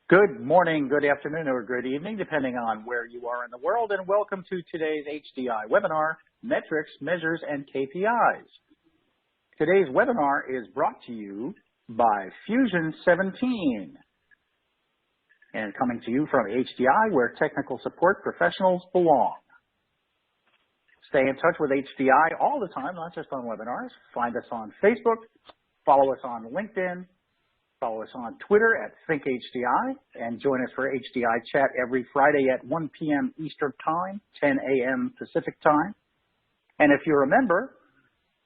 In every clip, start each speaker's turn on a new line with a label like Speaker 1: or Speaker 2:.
Speaker 1: Good morning, good afternoon, or good evening, depending on where you are in the world, and welcome to today's HDI webinar, Metrics, Measures, and KPIs. Today's webinar is brought to you by Fusion 17 and coming to you from HDI, where technical support professionals belong. Stay in touch with HDI all the time, not just on webinars. Find us on Facebook, follow us on LinkedIn, follow us on Twitter at ThinkHDI, and join us for HDI Chat every Friday at 1 p.m. Eastern Time, 10 a.m. Pacific Time. And if you're a member,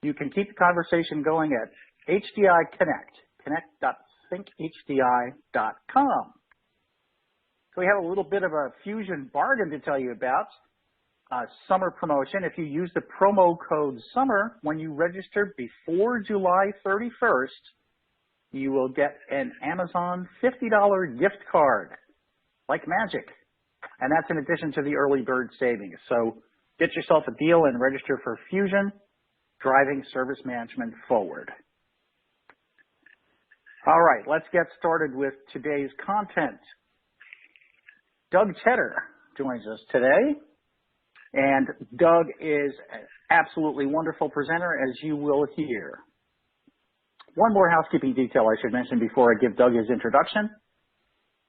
Speaker 1: you can keep the conversation going at HDI Connect, connect.thinkhdi.com. So we have a little bit of a Fusion bargain to tell you about. Summer promotion. If you use the promo code SUMMER when you register before July 31st, you will get an Amazon $50 gift card, like magic. And that's in addition to the early bird savings. So get yourself a deal and register for Fusion, driving service management forward. All right, let's get started with today's content. Doug Tedder joins us today. And Doug is an absolutely wonderful presenter, as you will hear. One more housekeeping detail I should mention before I give Doug his introduction.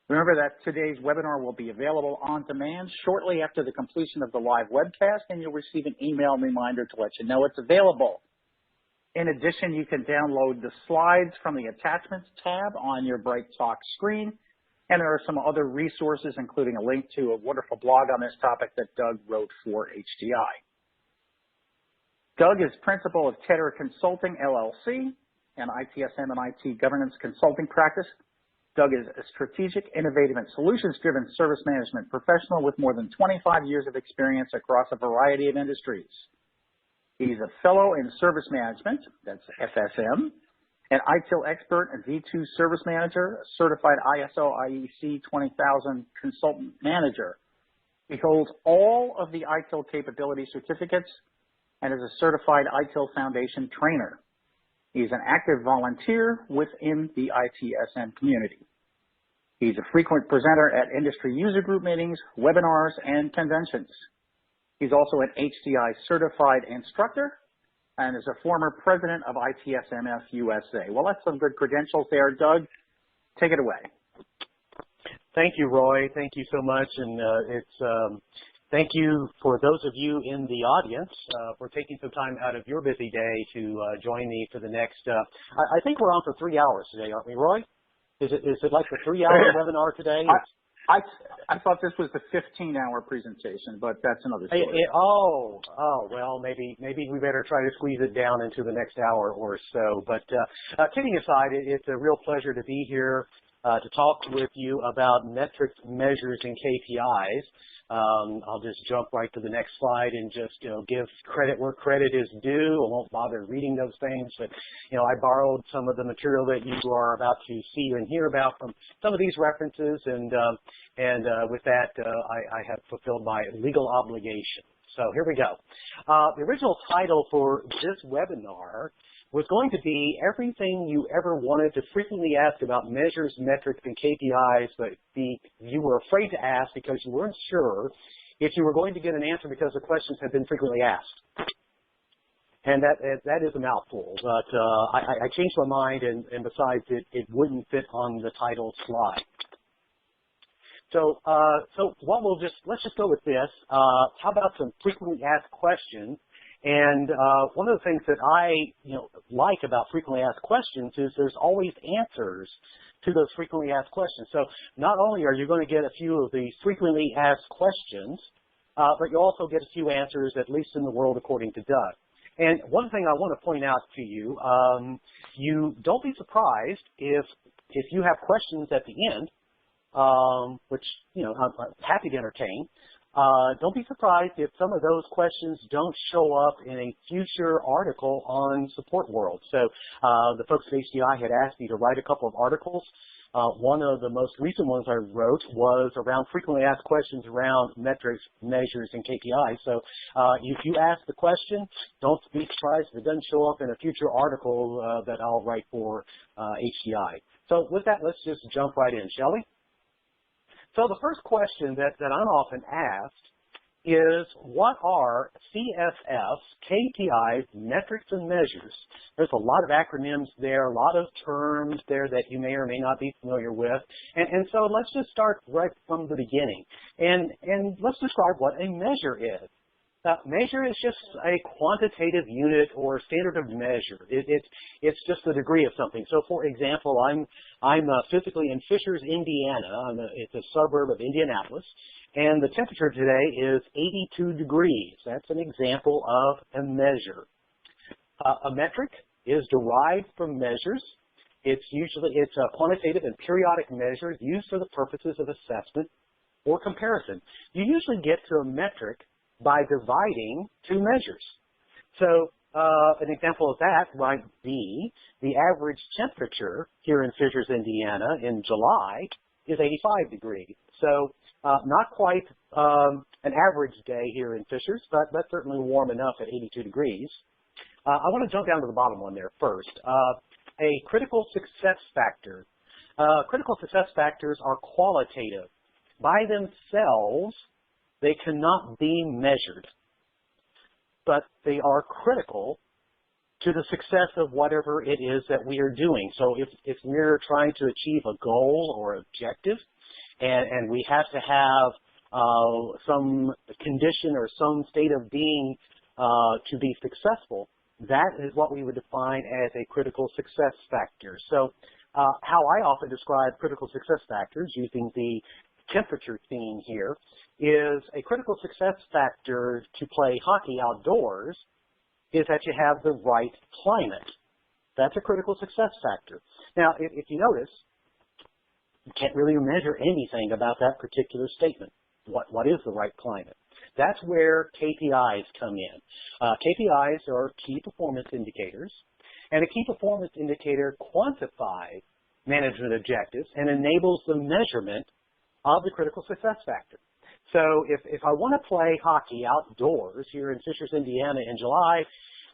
Speaker 1: Remember that today's webinar will be available on demand shortly after the completion of the live webcast, and you'll receive an email reminder to let you know it's available. In addition, you can download the slides from the Attachments tab on your BrightTalk screen, and there are some other resources, including a link to a wonderful blog on this topic that Doug wrote for HDI. Doug is principal of Tedder Consulting, LLC, an ITSM and IT governance consulting practice. Doug is a strategic, innovative, and solutions-driven service management professional with more than 25 years of experience across a variety of industries. He's a fellow in service management, that's FSM, an ITIL expert and V2 service manager, a certified ISO IEC 20000 consultant manager. He holds all of the ITIL capability certificates and is a certified ITIL Foundation trainer. He's an active volunteer within the ITSM community. He's a frequent presenter at industry user group meetings, webinars, and conventions. He's also an HDI certified instructor and is a former president of ITSMF USA. Well, that's some good credentials there. Doug, take it away.
Speaker 2: Thank you, Roy. Thank you so much. And thank you for those of you in the audience for taking some time out of your busy day to join me for the next, I think we're on for 3 hours today, aren't we, Roy? Is it like the 3-hour webinar today?
Speaker 1: I thought this was the 15-hour presentation, but that's another story.
Speaker 2: Well, maybe we better try to squeeze it down into the next hour or so. But kidding aside, it's a real pleasure to be here to talk with you about metrics, measures, and KPIs. I'll just jump right to the next slide and just give credit where credit is due. I won't bother reading those things, but I borrowed some of the material that you are about to see and hear about from some of these references, and with that, I have fulfilled my legal obligation. So here we go. The original title for this webinar was going to be everything you ever wanted to frequently ask about measures, metrics, and KPIs, but you were afraid to ask because you weren't sure if you were going to get an answer because the questions had been frequently asked. And that is a mouthful, but I changed my mind, and besides, it wouldn't fit on the title slide. So let's just go with this. How about some frequently asked questions? And one of the things that I like about frequently asked questions is there's always answers to those frequently asked questions. So not only are you going to get a few of the frequently asked questions, but you also get a few answers, at least in the world according to Doug. And one thing I want to point out to you, you don't be surprised if you have questions at the end, which I'm happy to entertain. Don't be surprised if some of those questions don't show up in a future article on Support World. So the folks at HDI had asked me to write a couple of articles. One of the most recent ones I wrote was around frequently asked questions around metrics, measures, and KPIs. So if you ask the question, don't be surprised if it doesn't show up in a future article that I'll write for HDI. So with that, let's just jump right in, shall we? So the first question that I'm often asked is, what are CSF's KPIs, metrics and measures? There's a lot of acronyms there, a lot of terms there that you may or may not be familiar with. And so let's just start right from the beginning. And let's describe what a measure is. Measure is just a quantitative unit or standard of measure. It's just a degree of something. So, for example, I'm physically in Fishers, Indiana. It's a suburb of Indianapolis, and the temperature today is 82 degrees. That's an example of a measure. A metric is derived from measures. It's a quantitative and periodic measure used for the purposes of assessment or comparison. You usually get to a metric by dividing two measures. So an example of that might be the average temperature here in Fishers, Indiana in July is 85 degrees. So not quite an average day here in Fishers, but certainly warm enough at 82 degrees. I want to jump down to the bottom one there first. A critical success factor. Critical success factors are qualitative. By themselves, they cannot be measured, but they are critical to the success of whatever it is that we are doing. So if we're trying to achieve a goal or objective, and we have to have some condition or some state of being to be successful, that is what we would define as a critical success factor. So how I often describe critical success factors using the temperature theme here is a critical success factor to play hockey outdoors is that you have the right climate. That's a critical success factor. Now, if you notice, you can't really measure anything about that particular statement. What is the right climate? That's where KPIs come in. KPIs are key performance indicators, and a key performance indicator quantifies management objectives and enables the measurement of the critical success factor. So if I want to play hockey outdoors here in Fishers, Indiana in July,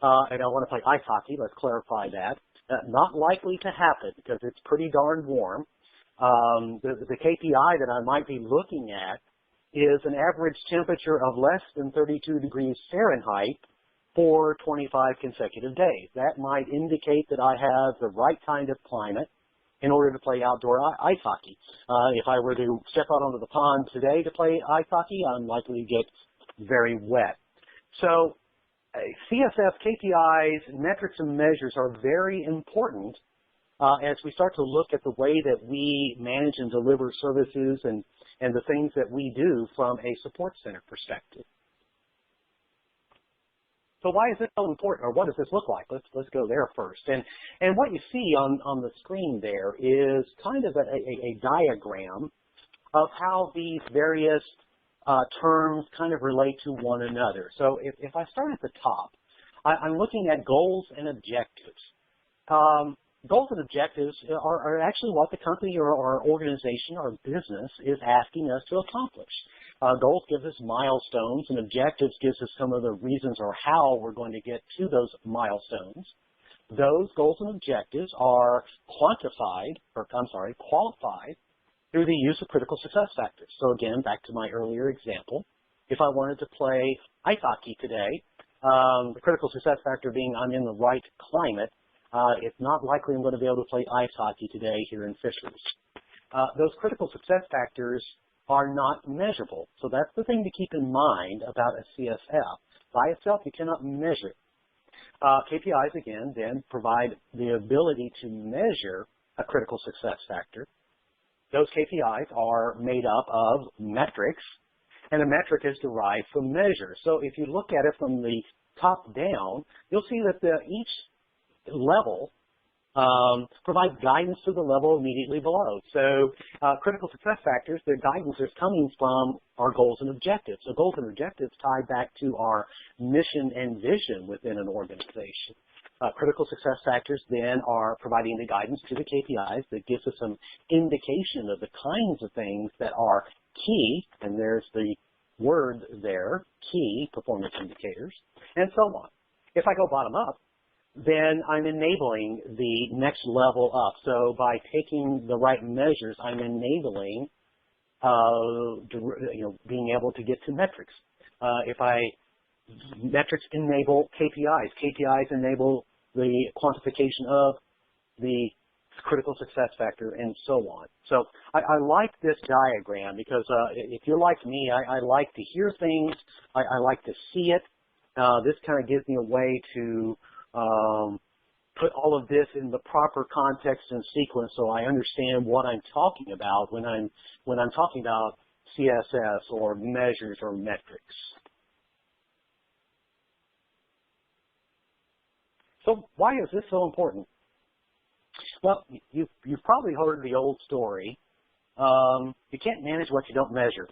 Speaker 2: and I want to play ice hockey, let's clarify that, not likely to happen because it's pretty darn warm. The KPI that I might be looking at is an average temperature of less than 32 degrees Fahrenheit for 25 consecutive days. That might indicate that I have the right kind of climate in order to play outdoor ice hockey. If I were to step out onto the pond today to play ice hockey, I'm likely to get very wet. So CSF KPIs, metrics and measures are very important as we start to look at the way that we manage and deliver services and the things that we do from a support center perspective. So why is this so important, or what does this look like? Let's go there first. And what you see on the screen there is kind of a diagram of how these various terms kind of relate to one another. So if I start at the top, I'm looking at goals and objectives. Goals and objectives are actually what the company or our organization or business is asking us to accomplish. Goals gives us milestones, and objectives gives us some of the reasons or how we're going to get to those milestones. Those goals and objectives are qualified through the use of critical success factors. So again, back to my earlier example, if I wanted to play ice hockey today, the critical success factor being I'm in the right climate, it's not likely I'm going to be able to play ice hockey today here in Fishers. Those critical success factors are not measurable. So that's the thing to keep in mind about a CSF. By itself, you cannot measure it. KPIs, again, then provide the ability to measure a critical success factor. Those KPIs are made up of metrics, and a metric is derived from measure. So if you look at it from the top down, you'll see that each level provides guidance to the level immediately below. So critical success factors, their guidance is coming from our goals and objectives. So goals and objectives tie back to our mission and vision within an organization. Critical success factors then are providing the guidance to the KPIs that gives us some indication of the kinds of things that are key, and there's the word there, key performance indicators, and so on. If I go bottom up, then I'm enabling the next level up. So by taking the right measures, I'm enabling being able to get to metrics. Metrics enable KPIs. KPIs enable the quantification of the critical success factor, and so on. So I like this diagram because if you're like me, I like to hear things. I like to see it. This kind of gives me a way to put all of this in the proper context and sequence, so I understand what I'm talking about when I'm talking about CSS or measures or metrics. So why is this so important? Well, you've probably heard the old story. You can't manage what you don't measure.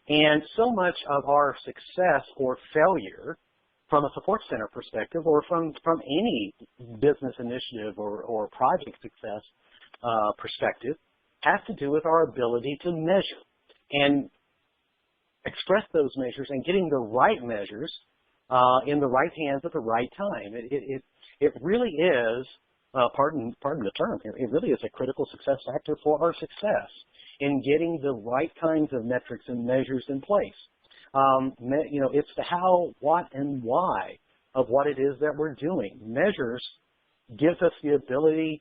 Speaker 2: And so much of our success or failure from a support center perspective, or from any business initiative or project success perspective, has to do with our ability to measure and express those measures and getting the right measures in the right hands at the right time. It really is, pardon the term here, it really is a critical success factor for our success in getting the right kinds of metrics and measures in place. It's the how, what, and why of what it is that we're doing. Measures gives us the ability,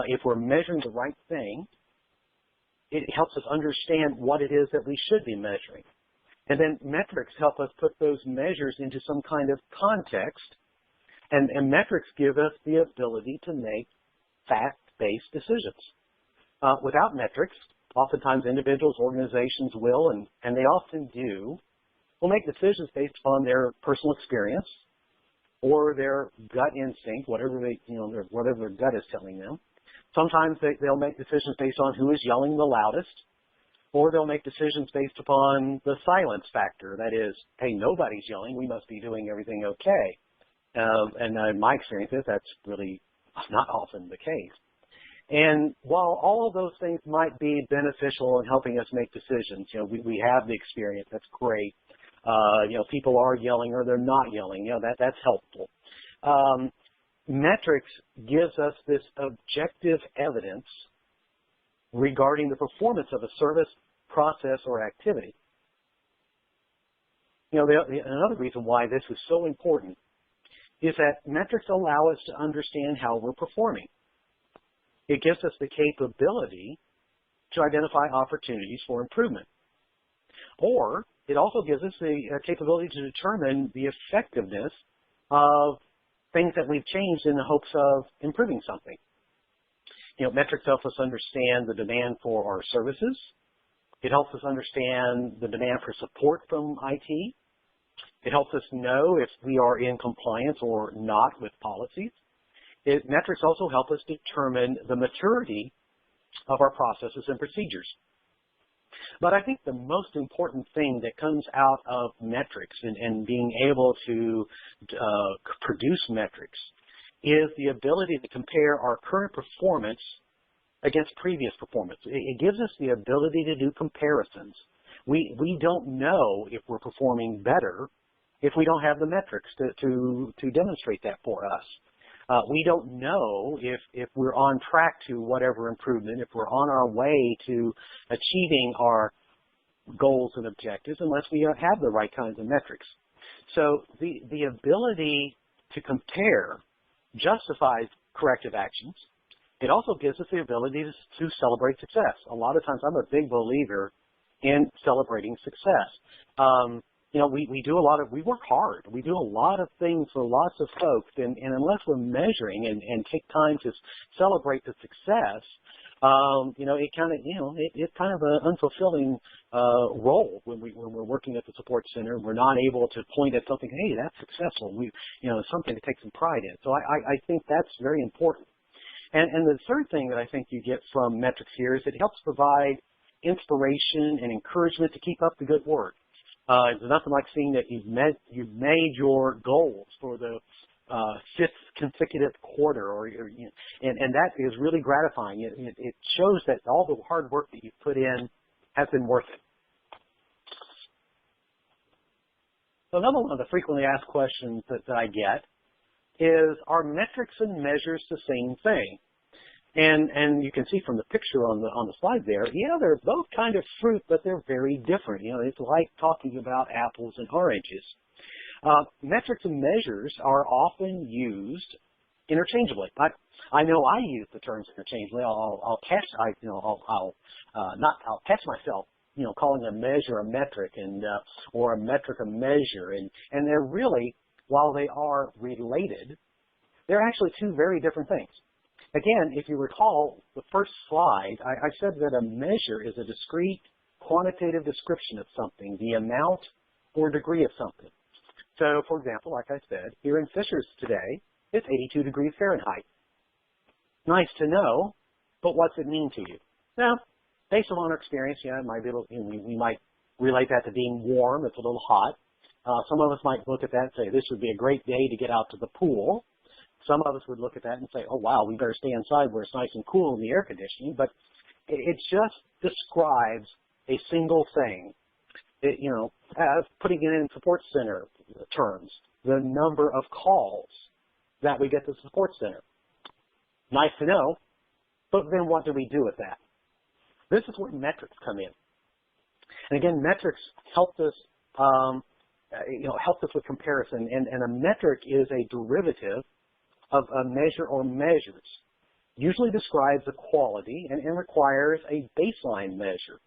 Speaker 2: if we're measuring the right thing, it helps us understand what it is that we should be measuring. And then metrics help us put those measures into some kind of context, and metrics give us the ability to make fact-based decisions. Without metrics, oftentimes individuals, organizations will, and they often do, will make decisions based on their personal experience or their gut instinct, whatever their gut is telling them. Sometimes they'll make decisions based on who is yelling the loudest, or they'll make decisions based upon the silence factor. That is, hey, nobody's yelling, we must be doing everything okay. And in my experience, that's really not often the case. And while all of those things might be beneficial in helping us make decisions, we have the experience, that's great. People are yelling or they're not yelling, that's helpful. Metrics gives us this objective evidence regarding the performance of a service, process, or activity. Another reason why this is so important is that metrics allow us to understand how we're performing. It gives us the capability to identify opportunities for improvement. Or it also gives us the capability to determine the effectiveness of things that we've changed in the hopes of improving something. Metrics help us understand the demand for our services. It helps us understand the demand for support from IT. It helps us know if we are in compliance or not with policies. Metrics also help us determine the maturity of our processes and procedures. But I think the most important thing that comes out of metrics and being able to produce metrics is the ability to compare our current performance against previous performance. It gives us the ability to do comparisons. We don't know if we're performing better if we don't have the metrics to demonstrate that for us. We don't know if we're on track to whatever improvement, if we're on our way to achieving our goals and objectives unless we have the right kinds of metrics. So the ability to compare justifies corrective actions. It also gives us the ability to celebrate success. A lot of times I'm a big believer in celebrating success. We work hard. We do a lot of things for lots of folks, and unless we're measuring and take time to celebrate the success, it's kind of an unfulfilling role when we're working at the support center. We're not able to point at something, hey, that's successful. Something to take some pride in. So I think that's very important. And the third thing that I think you get from metrics here is it helps provide inspiration and encouragement to keep up the good work. There's nothing like seeing that you've made your goals for the fifth consecutive quarter, and that is really gratifying. It shows that all the hard work that you've put in has been worth it. So another one of the frequently asked questions that I get is, are metrics and measures the same thing? And you can see from the picture on the slide there, yeah, they're both kind of fruit, but they're very different. You know, it's like talking about apples and oranges. Metrics and measures are often used interchangeably. I know I use the terms interchangeably. I'll catch myself, you know, calling a measure a metric and or a metric a measure, and they're really, while they are related, they're actually two very different things. Again, if you recall the first slide, I said that a measure is a discrete quantitative description of something, the amount or degree of something. So, for example, like I said, here in Fishers today, it's 82 degrees Fahrenheit. Nice to know, but what's it mean to you? Now, based on our experience, yeah, it might be we might relate that to being warm. It's a little hot. Some of us might look at that and say, this would be a great day to get out to the pool. Some of us would look at that and say, oh, wow, we better stay inside where it's nice and cool in the air conditioning. But it just describes a single thing. You know, putting it in support center terms, the number of calls that we get to the support center. Nice to know, but then what do we do with that? This is where metrics come in. And again, metrics help us, help us with comparison. And a metric is a derivative of a measure or measures. Usually describes a quality and requires a baseline measure.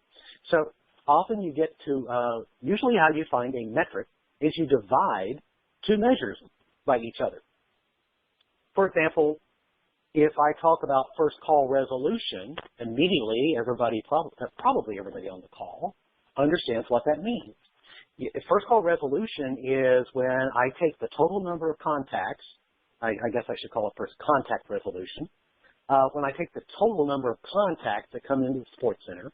Speaker 2: So often you get to, usually how you find a metric is you divide two measures by each other. For example, if I talk about first call resolution, immediately everybody, probably everybody on the call, understands what that means. First call resolution is when I take the total number of contacts, I guess I should call it first contact resolution, when I take the total number of contacts that come into the support center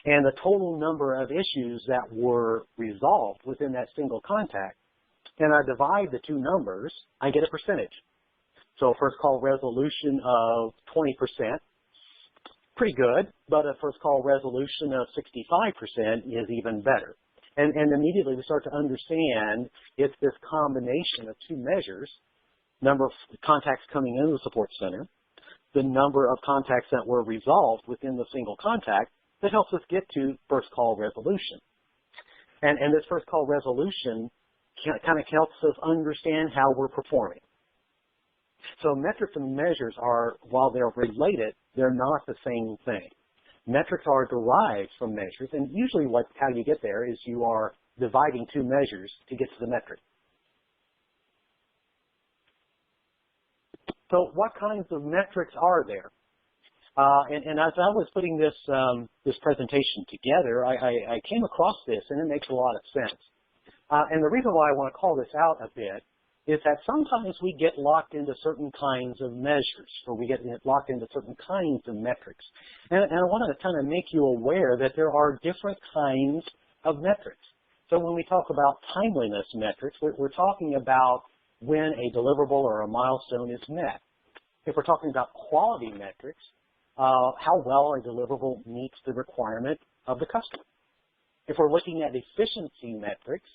Speaker 2: and the total number of issues that were resolved within that single contact, and I divide the two numbers, I get a percentage. So first call resolution of 20%, pretty good, but a first call resolution of 65% is even better. And immediately we start to understand it's this combination of two measures, number of contacts coming into the support center, the number of contacts that were resolved within the single contact that helps us get to first call resolution. And this first call resolution kind of helps us understand how we're performing. So metrics and measures are, while they're related, they're not the same thing. Metrics are derived from measures, and usually how you get there is you are dividing two measures to get to the metric. So what kinds of metrics are there? And as I was putting this this presentation together, I came across this, and it makes a lot of sense. And the reason why I want to call this out a bit is that sometimes we get locked into certain kinds of measures, or we get locked into certain kinds of metrics. And I want to kind of make you aware that there are different kinds of metrics. So when we talk about timeliness metrics, we're talking about when a deliverable or a milestone is met. If we're talking about quality metrics, how well a deliverable meets the requirement of the customer. If we're looking at efficiency metrics,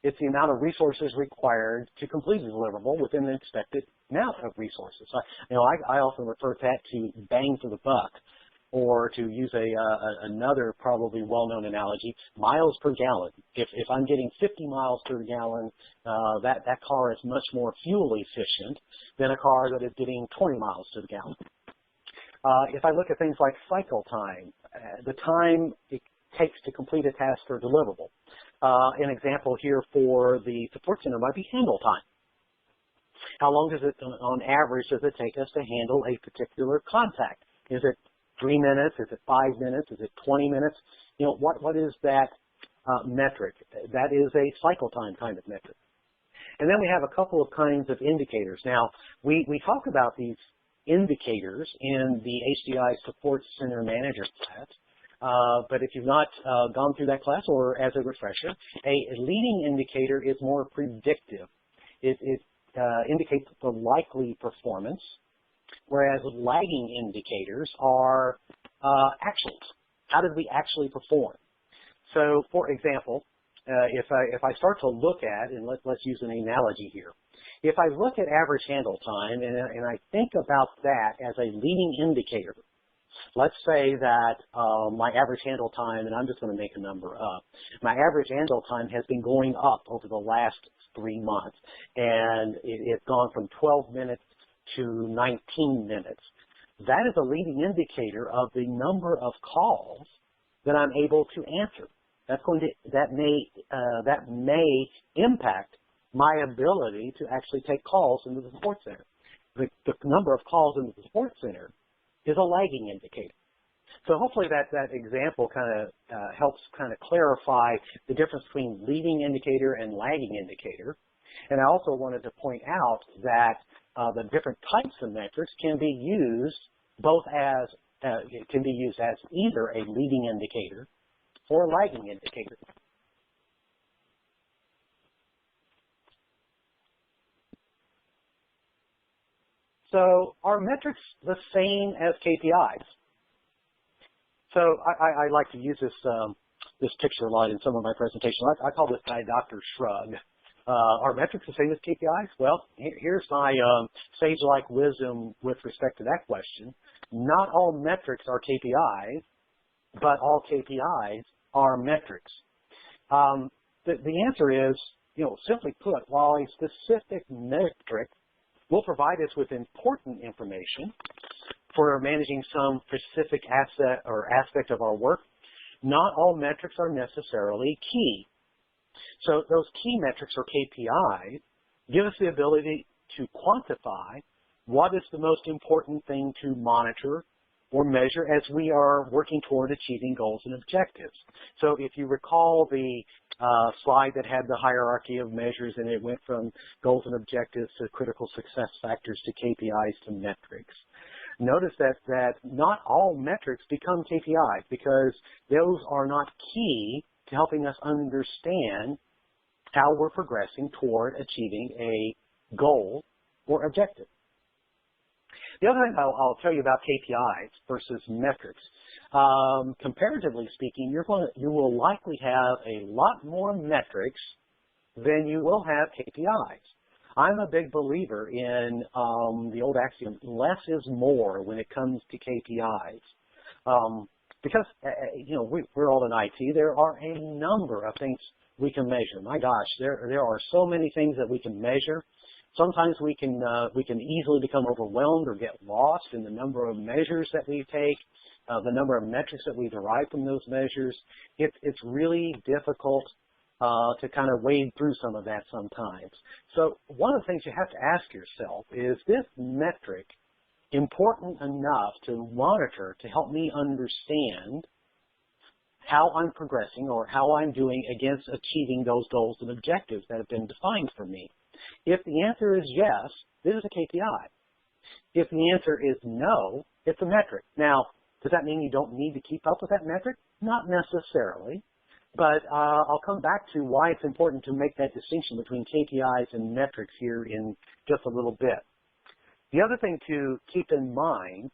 Speaker 2: it's the amount of resources required to complete a deliverable within the expected amount of resources. I often refer to that to bang for the buck, or to use another probably well-known analogy, miles per gallon. If I'm getting 50 miles per gallon, that car is much more fuel efficient than a car that is getting 20 miles to the gallon. If I look at things like cycle time, the time it takes to complete a task or deliverable. An example here for the support center might be handle time. How long does it, on average, does it take us to handle a particular contact? Is it 3 minutes? Is it 5 minutes? Is it 20 minutes? You know, what is that metric? That is a cycle time kind of metric. And then we have a couple of kinds of indicators. Now, we talk about these indicators in the HDI Support Center Manager class. But if you've not gone through that class, or as a refresher, a leading indicator is more predictive. It indicates the likely performance, whereas lagging indicators are actions. How did we actually perform? So, for example, if I start to look at, and let's use an analogy here. If I look at average handle time and I think about that as a leading indicator, let's say that my average handle time, and I'm just going to make a number up, my average handle time has been going up over the last 3 months, and it's gone from 12 minutes to 19 minutes. That is a leading indicator of the number of calls that I'm able to answer. That may impact my ability to actually take calls into the support center. The number of calls in the support center is a lagging indicator. So hopefully that example kind of helps kind of clarify the difference between leading indicator and lagging indicator. And I also wanted to point out that the different types of metrics can be used both as it can be used as either a leading indicator or a lagging indicator. So are metrics the same as KPIs? So I like to use this picture a lot in some of my presentations. I call this guy Dr. Shrug. Are metrics the same as KPIs? Well, here's my sage-like wisdom with respect to that question. Not all metrics are KPIs, but all KPIs are metrics. The answer is, simply put, while a specific metric will provide us with important information for managing some specific asset or aspect of our work, not all metrics are necessarily key. So those key metrics or KPIs give us the ability to quantify what is the most important thing to monitor or measure as we are working toward achieving goals and objectives. So if you recall the slide that had the hierarchy of measures, and it went from goals and objectives to critical success factors to KPIs to metrics. Notice that not all metrics become KPIs because those are not key to helping us understand how we're progressing toward achieving a goal or objective. The other thing I'll tell you about KPIs versus metrics, comparatively speaking, you will likely have a lot more metrics than you will have KPIs. I'm a big believer in the old axiom, less is more when it comes to KPIs. Because, we're all in IT, there are a number of things we can measure. My gosh, there are so many things that we can measure. Sometimes we can easily become overwhelmed or get lost in the number of measures that we take, the number of metrics that we derive from those measures. It's really difficult to kind of wade through some of that sometimes. So one of the things you have to ask yourself is this metric important enough to monitor to help me understand how I'm progressing or how I'm doing against achieving those goals and objectives that have been defined for me? If the answer is yes, this is a KPI. If the answer is no, it's a metric. Now, does that mean you don't need to keep up with that metric? Not necessarily, but I'll come back to why it's important to make that distinction between KPIs and metrics here in just a little bit. The other thing to keep in mind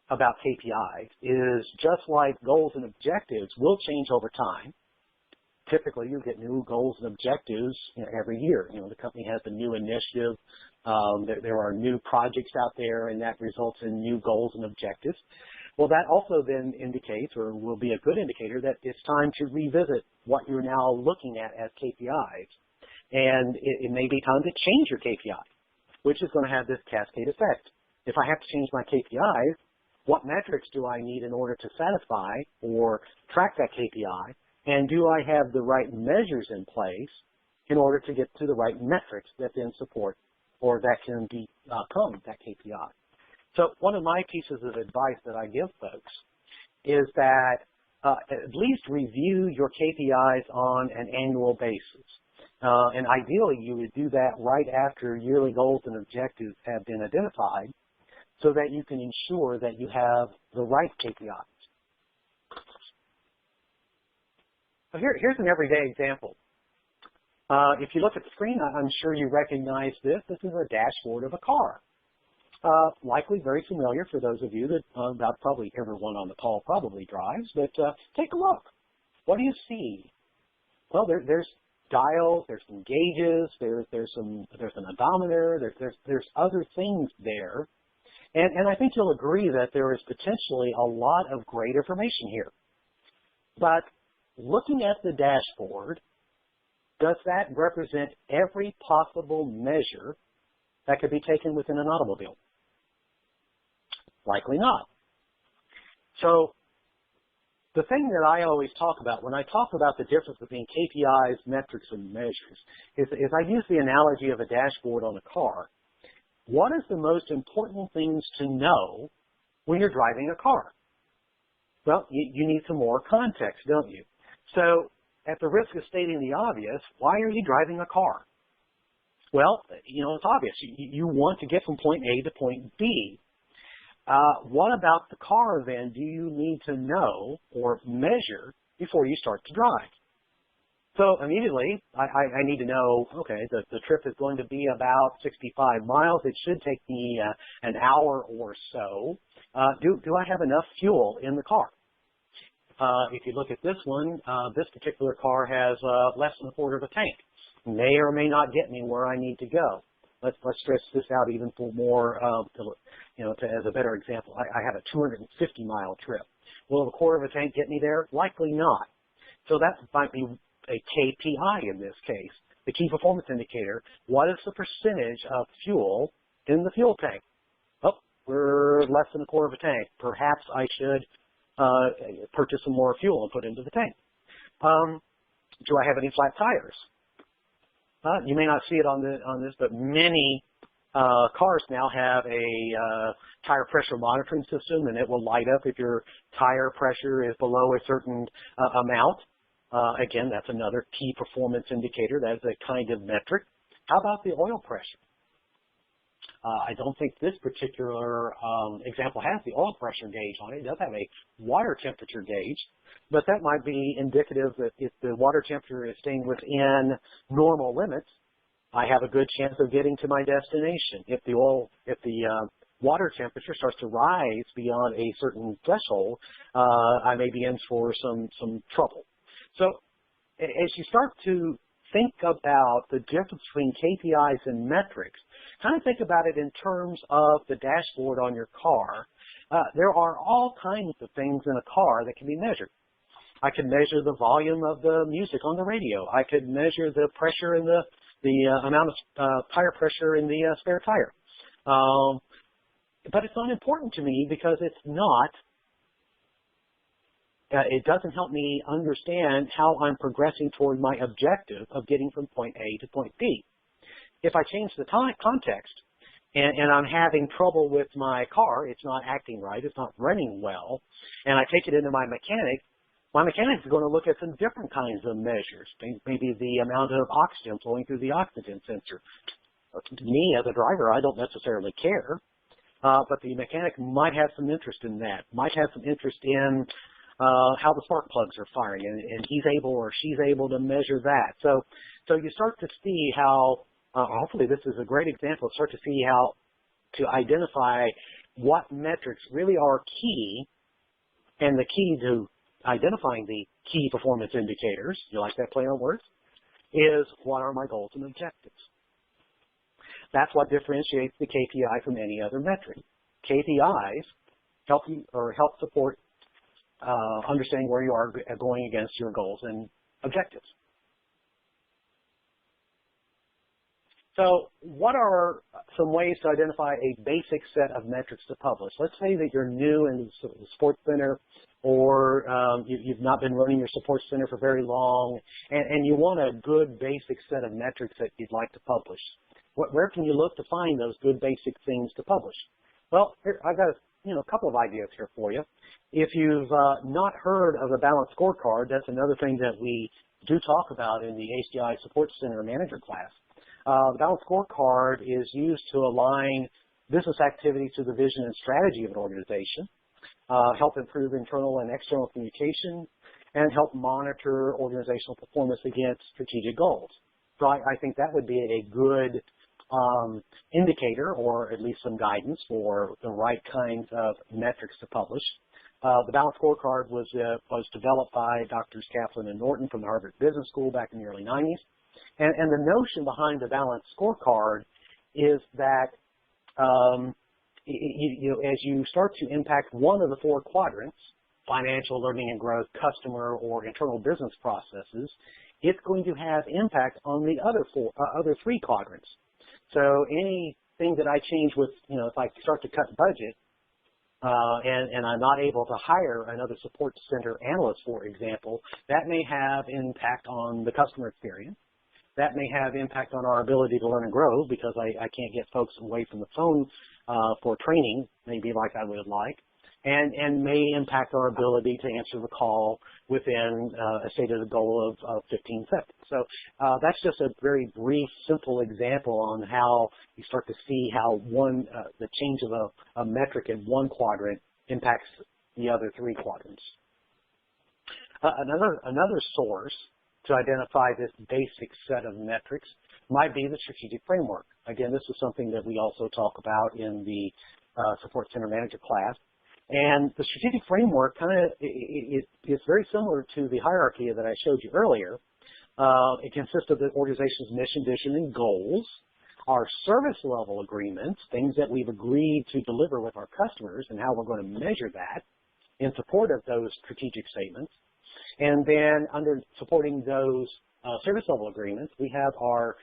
Speaker 2: about KPIs is just like goals and objectives will change over time. Typically, you get new goals and objectives every year. The company has a new initiative. There are new projects out there, and that results in new goals and objectives. Well, that also then indicates, or will be a good indicator, that it's time to revisit what you're now looking at as KPIs. And it may be time to change your KPI, which is going to have this cascade effect. If I have to change my KPIs, what metrics do I need in order to satisfy or track that KPI? And do I have the right measures in place in order to get to the right metrics that then support or that can become that KPI? So one of my pieces of advice that I give folks is that at least review your KPIs on an annual basis. And ideally, you would do that right after yearly goals and objectives have been identified so that you can ensure that you have the right KPIs. So here's an everyday example. If you look at the screen, I'm sure you recognize this. This is a dashboard of a car. Likely very familiar for those of you that about probably everyone on the call probably drives, but take a look. What do you see? Well, there's dials, there's some gauges, there's an odometer, there's other things there. And I think you'll agree that there is potentially a lot of great information here. But looking at the dashboard, does that represent every possible measure that could be taken within an automobile? Likely not. So the thing that I always talk about when I talk about the difference between KPIs, metrics, and measures is I use the analogy of a dashboard on a car. What is the most important things to know when you're driving a car? Well, you need some more context, don't you? So at the risk of stating the obvious, why are you driving a car? Well, it's obvious. You want to get from point A to point B. What about the car, then, do you need to know or measure before you start to drive? So immediately, I need to know, okay, the trip is going to be about 65 miles. It should take me an hour or so. Do I have enough fuel in the car? If you look at this one, this particular car has less than a quarter of a tank. May or may not get me where I need to go. Let's stretch this out even for more, as a better example. I have a 250-mile trip. Will a quarter of a tank get me there? Likely not. So that might be a KPI in this case, the key performance indicator. What is the percentage of fuel in the fuel tank? Oh, we're less than a quarter of a tank. Perhaps I should purchase some more fuel and put into the tank. Do I have any flat tires? You may not see it on this, but many cars now have a tire pressure monitoring system, and it will light up if your tire pressure is below a certain amount. Again, that's another key performance indicator. That is a kind of metric. How about the oil pressure? I don't think this particular example has the oil pressure gauge on it. It does have a water temperature gauge, but that might be indicative that if the water temperature is staying within normal limits, I have a good chance of getting to my destination. If the water temperature starts to rise beyond a certain threshold, I may be in for some trouble. So as you start to think about the difference between KPIs and metrics, kind of think about it in terms of the dashboard on your car. There are all kinds of things in a car that can be measured. I could measure the volume of the music on the radio. I could measure the pressure in the amount of tire pressure in the spare tire. But it's not important to me because it's not. It doesn't help me understand how I'm progressing toward my objective of getting from point A to point B. If I change the context and I'm having trouble with my car, it's not acting right, it's not running well, and I take it into my mechanic is going to look at some different kinds of measures, maybe the amount of oxygen flowing through the oxygen sensor. To me, as a driver, I don't necessarily care, but the mechanic might have some interest in that, might have some interest in how the spark plugs are firing, and he's able or she's able to measure that. So you start to see how, hopefully this is a great example, start to see how to identify what metrics really are key, and the key to identifying the key performance indicators, you like that play on words, is what are my goals and objectives. That's what differentiates the KPI from any other metric. KPIs help support understanding where you are going against your goals and objectives. So what are some ways to identify a basic set of metrics to publish? Let's say that you're new in the sports center, or you've not been running your support center for very long, and you want a good basic set of metrics that you'd like to publish. Where can you look to find those good basic things to publish? Well, here, I've got a couple of ideas here for you. If you've not heard of the balanced scorecard, that's another thing that we do talk about in the HDI Support Center Manager class. The balanced scorecard is used to align business activities to the vision and strategy of an organization, help improve internal and external communication, and help monitor organizational performance against strategic goals. So I think that would be a good indicator, or at least some guidance for the right kinds of metrics to publish. The balanced scorecard was developed by Drs. Kaplan and Norton from the Harvard Business School back in the early 90s. And the notion behind the balanced scorecard is that as you start to impact one of the four quadrants, financial, learning and growth, customer, or internal business processes, it's going to have impact on the other three quadrants. So anything that I change with, if I start to cut budget, and I'm not able to hire another support center analyst, for example, that may have impact on the customer experience. That may have impact on our ability to learn and grow because I can't get folks away from the phone for training, maybe like I would like, and may impact our ability to answer the call within a stated goal of 15 seconds. So that's just a very brief, simple example on how you start to see how the change of a metric in one quadrant impacts the other three quadrants. Another source to identify this basic set of metrics might be the strategic framework. Again, this is something that we also talk about in the Support Center Manager class. And the strategic framework is very similar to the hierarchy that I showed you earlier. It consists of the organization's mission, vision, and goals, our service level agreements, things that we've agreed to deliver with our customers and how we're going to measure that in support of those strategic statements. And then under supporting those service level agreements, we have our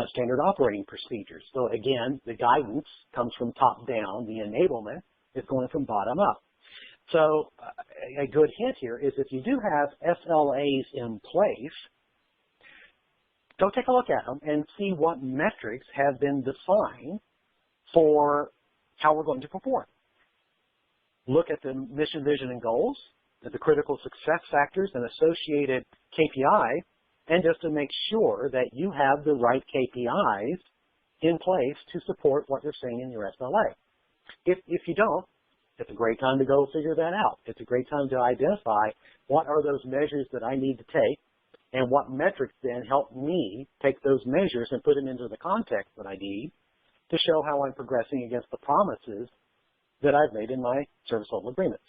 Speaker 2: standard operating procedures. So again, the guidance comes from top down, the enablement is going from bottom up. So a good hint here is if you do have SLAs in place, go take a look at them and see what metrics have been defined for how we're going to perform. Look at the mission, vision, and goals, at the critical success factors and associated KPI, and just to make sure that you have the right KPIs in place to support what you're saying in your SLA. If you don't, it's a great time to go figure that out. It's a great time to identify what are those measures that I need to take and what metrics then help me take those measures and put them into the context that I need to show how I'm progressing against the promises that I've made in my service level agreements.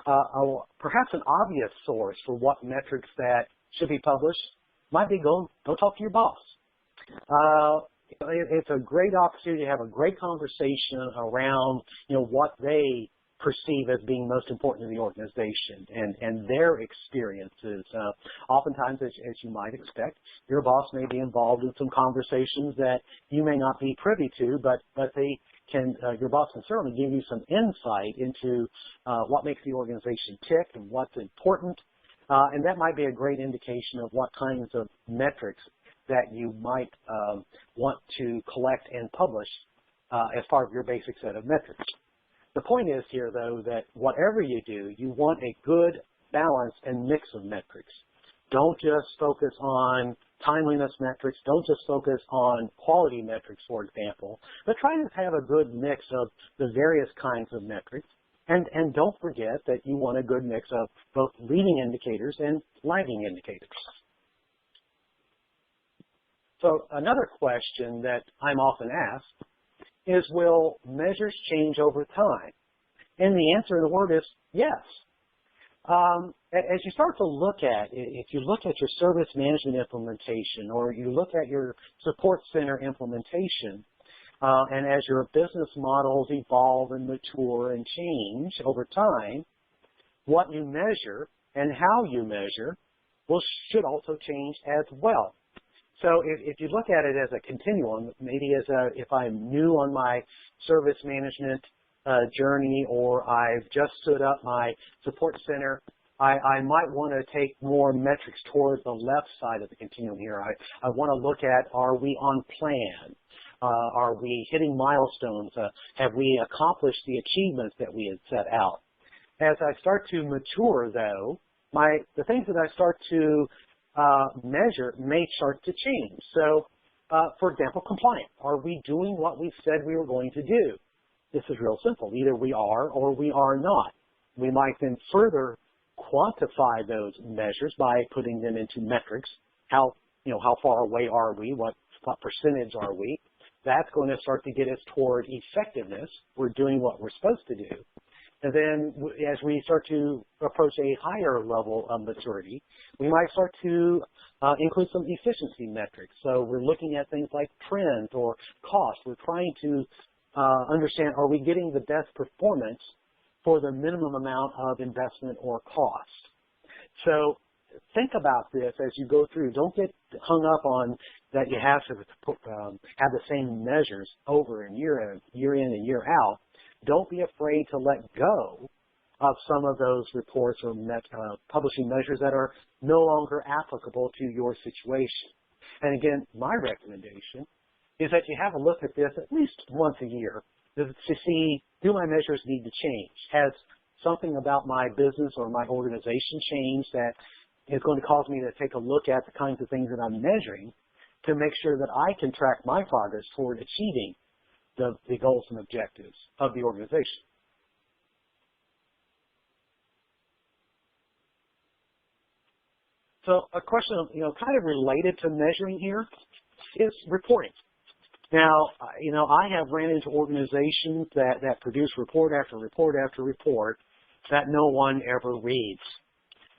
Speaker 2: Perhaps an obvious source for what metrics that should be published might be go talk to your boss. It's a great opportunity to have a great conversation around, what they perceive as being most important to the organization and their experiences. Oftentimes, as you might expect, your boss may be involved in some conversations that you may not be privy to, but your boss can certainly give you some insight into what makes the organization tick and what's important. And that might be a great indication of what kinds of metrics that you might want to collect and publish as part of your basic set of metrics. The point is here, though, that whatever you do, you want a good balance and mix of metrics. Don't just focus on timeliness metrics. Don't just focus on quality metrics, for example, but try to have a good mix of the various kinds of metrics. And don't forget that you want a good mix of both leading indicators and lagging indicators. So another question that I'm often asked is, will measures change over time? And the answer in a word is yes. As you start to look at, if you look at your service management implementation or you look at your support center implementation, and as your business models evolve and mature and change over time, what you measure and how you measure should also change as well. So if you look at it as a continuum, maybe if I'm new on my service management journey or I've just stood up my support center, I might want to take more metrics towards the left side of the continuum here. I want to look at, are we on plan? Are we hitting milestones? Have we accomplished the achievements that we had set out? As I start to mature, though, the things that I start to measure may start to change. So, for example, compliance. Are we doing what we said we were going to do? This is real simple. Either we are or we are not. We might then further quantify those measures by putting them into metrics. How far away are we? What percentage are we? That's going to start to get us toward effectiveness. We're doing what we're supposed to do. And then as we start to approach a higher level of maturity, we might start to include some efficiency metrics. So we're looking at things like trends or cost. We're trying to understand, are we getting the best performance for the minimum amount of investment or cost? So think about this as you go through. Don't get hung up on that you have to have the same measures over and year in and year out. Don't be afraid to let go of some of those reports or publishing measures that are no longer applicable to your situation. And again, my recommendation is that you have a look at this at least once a year to see, do my measures need to change? Has something about my business or my organization changed that is going to cause me to take a look at the kinds of things that I'm measuring to make sure that I can track my progress toward achieving the goals and objectives of the organization. So a question, kind of related to measuring here is reporting. Now, I have ran into organizations that produce report after report after report that no one ever reads.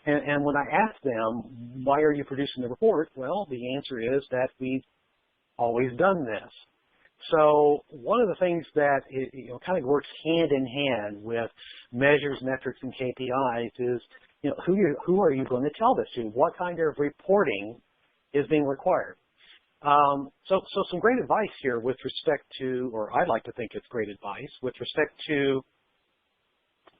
Speaker 2: And when I ask them, why are you producing the report? Well, the answer is that we've always done this. So one of the things that kind of works hand in hand with measures, metrics, and KPIs is, who are you going to tell this to? What kind of reporting is being required? So some great advice here with respect to, or I'd like to think it's great advice, with respect to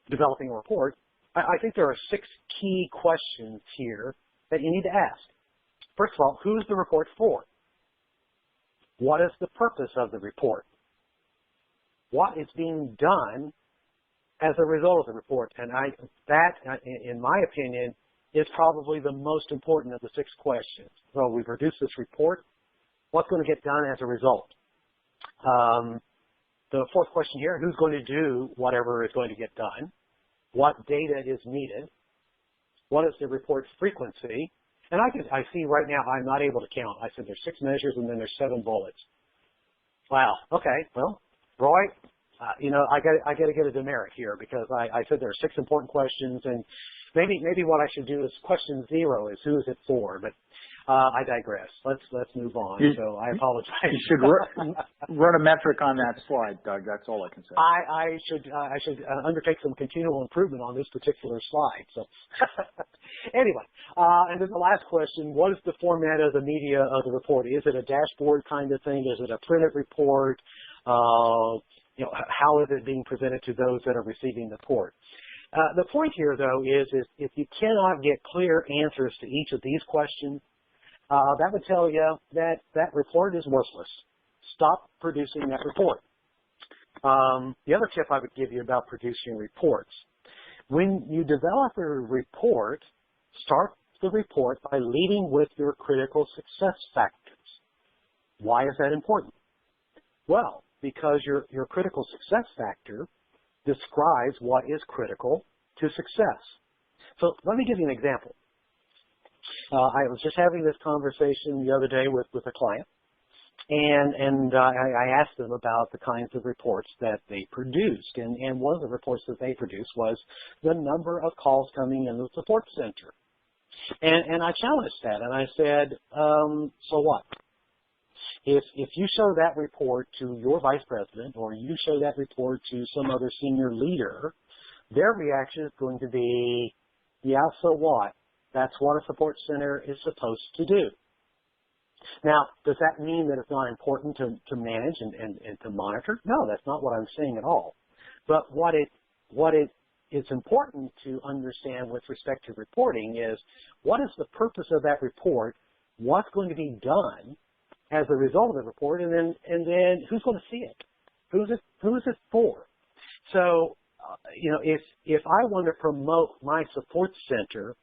Speaker 2: developing a report. I think there are 6 key questions here that you need to ask. First of all, who's the report for? What is the purpose of the report? What is being done as a result of the report? And that, in my opinion, is probably the most important of the 6 questions. So we produce this report. What's going to get done as a result? The 4th question here, who's going to do whatever is going to get done? What data is needed? What is the report's frequency? And I see right now I'm not able to count. I said there's 6 measures and then there's 7 bullets. Wow. Okay. Well, Roy, I got to get a demerit here because I said there are 6 important questions, and maybe what I should do is question 0 is who is it for? But I digress. Let's move on. So I apologize.
Speaker 1: You should run a metric on that slide, Doug. That's all I can say.
Speaker 2: I should undertake some continual improvement on this particular slide. So anyway, and then the last question: what is the format of the media of the report? Is it a dashboard kind of thing? Is it a printed report? How is it being presented to those that are receiving the report? The point here, though, is if you cannot get clear answers to each of these questions, that would tell you that report is worthless. Stop producing that report. The other tip I would give you about producing reports, when you develop a report, start the report by leading with your critical success factors. Why is that important? Well, because your critical success factor describes what is critical to success. So let me give you an example. I was just having this conversation the other day with a client, and I asked them about the kinds of reports that they produced, and one of the reports that they produced was the number of calls coming in the support center. And I challenged that, and I said, so what? If you show that report to your vice president or you show that report to some other senior leader, their reaction is going to be, yeah, so what? That's what a support center is supposed to do. Now, does that mean that it's not important to manage and to monitor? No, that's not what I'm saying at all. But what is important to understand with respect to reporting is what is the purpose of that report, what's going to be done as a result of the report, and then who's going to see it? Who is it for? So, if I want to promote my support center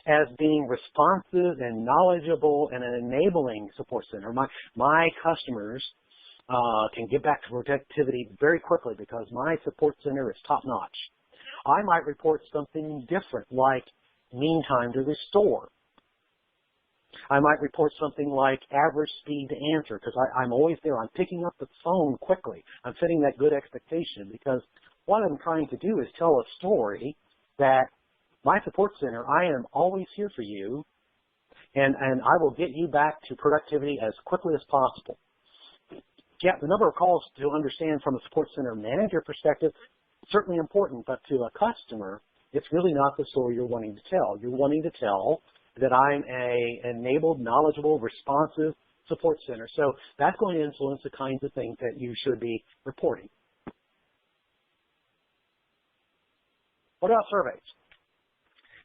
Speaker 2: as being responsive and knowledgeable and an enabling support center, my customers can get back to productivity very quickly because my support center is top notch. I might report something different like mean time to restore. I might report something like average speed to answer because I'm always there. I'm picking up the phone quickly. I'm setting that good expectation because what I'm trying to do is tell a story that my support center, I am always here for you, and I will get you back to productivity as quickly as possible. Yeah, the number of calls to understand from a support center manager perspective, certainly important, but to a customer, it's really not the story you're wanting to tell. You're wanting to tell that I'm a enabled, knowledgeable, responsive support center. So that's going to influence the kinds of things that you should be reporting. What about surveys?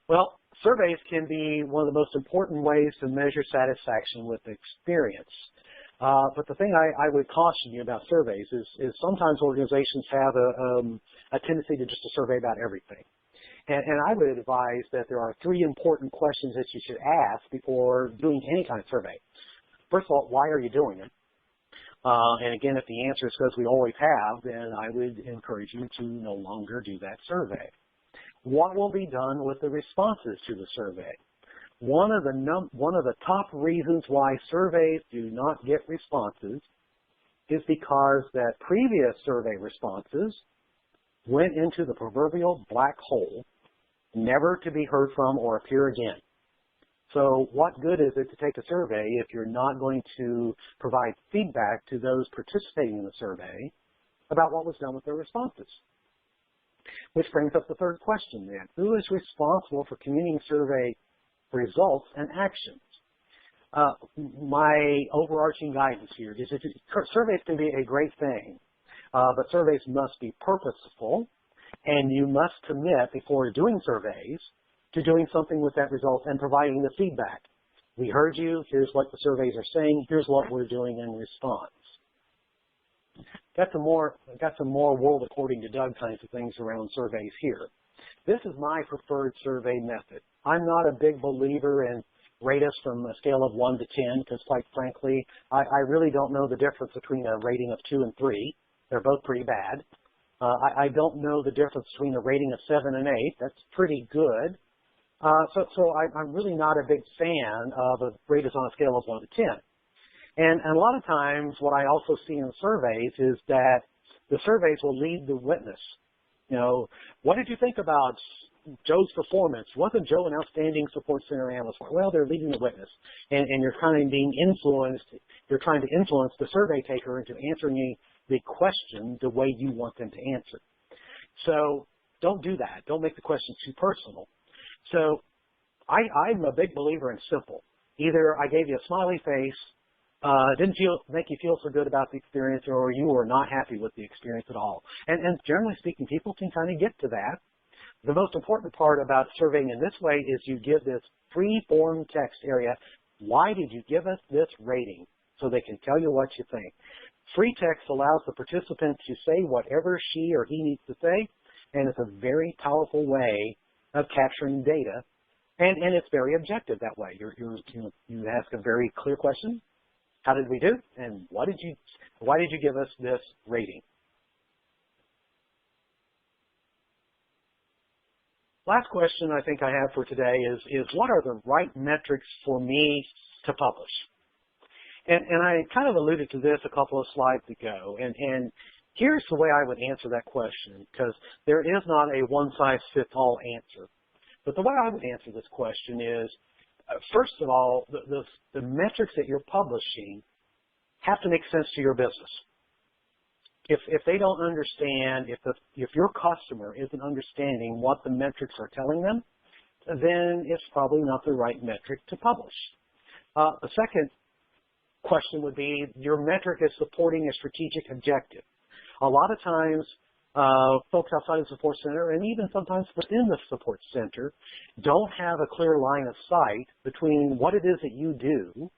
Speaker 2: Well, surveys can be one of the most important ways to measure satisfaction with experience. But the thing I would caution you about surveys is sometimes organizations have a tendency to just to survey about everything. And I would advise that there are 3 important questions that you should ask before doing any kind of survey. First of all, why are you doing it? And again, if the answer is because we always have, then I would encourage you to no longer do that survey. What will be done with the responses to the survey? One of the top reasons why surveys do not get responses is because that previous survey responses went into the proverbial black hole, never to be heard from or appear again. So what good is it to take a survey if you're not going to provide feedback to those participating in the survey about what was done with their responses? Which brings up the third question then. Who is responsible for communicating survey results and actions? My overarching guidance here is that surveys can be a great thing, but surveys must be purposeful, and you must commit before doing surveys to doing something with that result and providing the feedback. We heard you, here's what the surveys are saying, here's what we're doing in response. Got some more world according to Doug kinds of things around surveys here. This is my preferred survey method. I'm not a big believer in rate us from a scale of 1 to 10 because quite frankly, I really don't know the difference between a rating of 2 and 3. They're both pretty bad. I don't know the difference between a rating of 7 and 8. That's pretty good. So I'm really not a big fan of a rate us on a scale of 1 to 10. And a lot of times what I also see in surveys is that the surveys will lead the witness. You know, what did you think about Joe's performance? Wasn't Joe an outstanding support center analyst? Well, they're leading the witness. And you're kind of being influenced, you're trying to influence the survey taker into answering the question the way you want them to answer. So don't do that. Don't make the question too personal. So I'm a big believer in simple. Either I gave you a smiley face, didn't make you feel so good about the experience, or you were not happy with the experience at all. And generally speaking, people can kind of get to that. The most important part about surveying in this way is you give this free-form text area. Why did you give us this rating? So they can tell you what you think. Free text allows the participant to say whatever she or he needs to say, and it's a very powerful way of capturing data, and it's very objective that way. You ask a very clear question. How did we do? And why did you give us this rating? Last question I think I have for today is what are the right metrics for me to publish? And I kind of alluded to this a couple of slides ago, and here's the way I would answer that question, because there is not a one-size-fits-all answer. But the way I would answer this question is, first of all, the metrics that you're publishing have to make sense to your business. If they don't understand, if your customer isn't understanding what the metrics are telling them, then it's probably not the right metric to publish. The second question would be, your metric is supporting a strategic objective. A lot of times, folks outside the support center, and even sometimes within the support center, don't have a clear line of sight between what it is that you do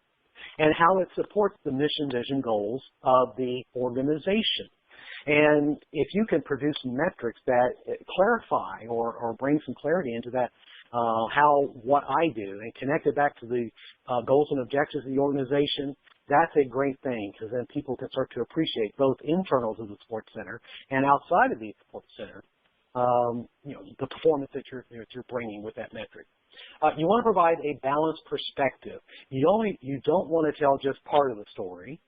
Speaker 2: and how it supports the mission, vision, goals of the organization. And if you can produce metrics that clarify or bring some clarity into that, what I do, and connect it back to the goals and objectives of the organization, that's a great thing, because then people can start to appreciate both internal to the support center and outside of the support center, the performance that you're bringing with that metric. You want to provide a balanced perspective. You don't want to tell just part of the story,